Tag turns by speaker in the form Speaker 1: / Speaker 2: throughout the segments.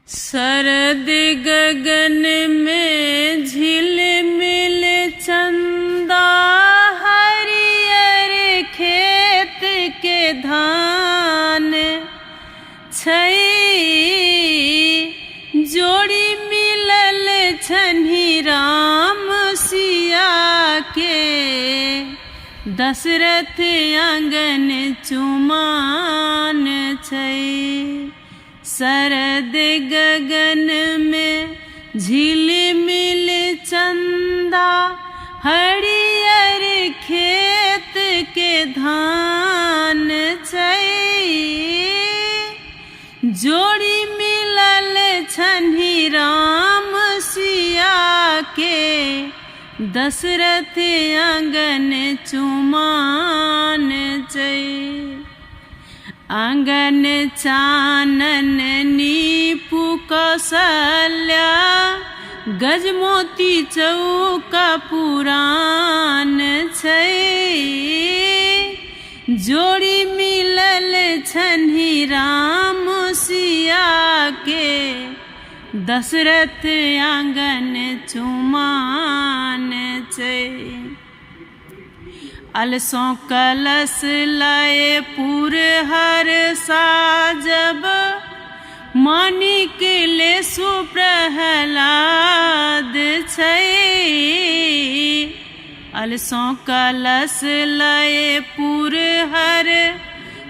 Speaker 1: शरद गगन में झिलमिल चंदा, हरियर खेत के धान छै। जोड़ी मिलल छन्हि राम सिया के, दशरथ आंगन चुमान छै। शरद गगन में झिलमिल चंदा, हरियर खेत के धान छै। जोड़ी मिलल छन्हि राम सिया के, दशरथ आंगन चुमान छै। आंगन चानन नीपु कौशल्या, गजमोती चौका पुरान छै। जोड़ी मिलल छन्हि राम सिया के, दशरथ आंगन चुमान छै। अलसों कलश लय पुरहर साजब, मानिक लेसु प्रहलाद छै। अलसों कलश लय पुरहर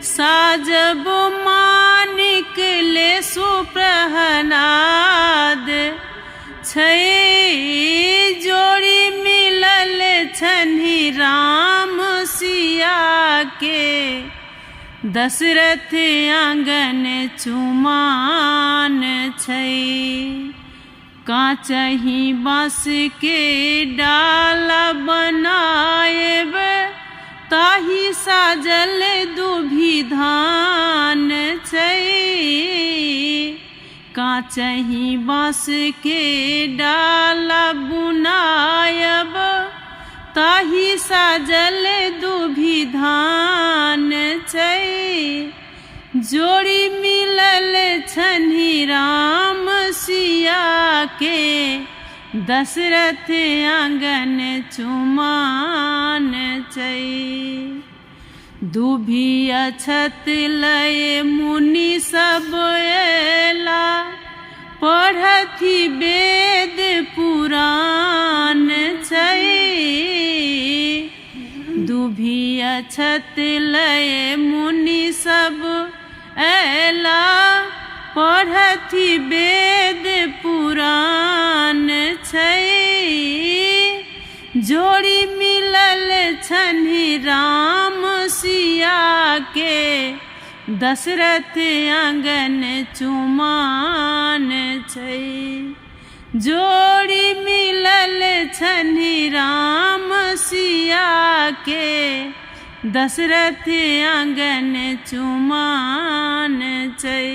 Speaker 1: साजब, मानिक लेसु प्रहलाद छै। जोड़ी मिलल छन्हि राम सिया के, दशरथ आंगन चुमान छै। कांचहि बाँस के डाला बनाएब, ताहि साजल दुभि धान छै। कांचहि बाँस के डाला बुनायब, ताहि साजल दुभि धान छै। जोड़ी मिलल छन्हि राम सिया के, दशरथ आंगन चुमान छै। दुभि अक्षत लय मुनि सब एला, पढ़थि वेद पुराण छै। दुभि अक्षत लय मुनि सब एला, पढ़थि वेद पुराण छै। जोड़ी मिलल छन्हि राम सिया के, दशरथ आंगन चुमान छै। जोड़ी मिलल छन्हि राम सिया के, दशरथ आंगन चुमान छै।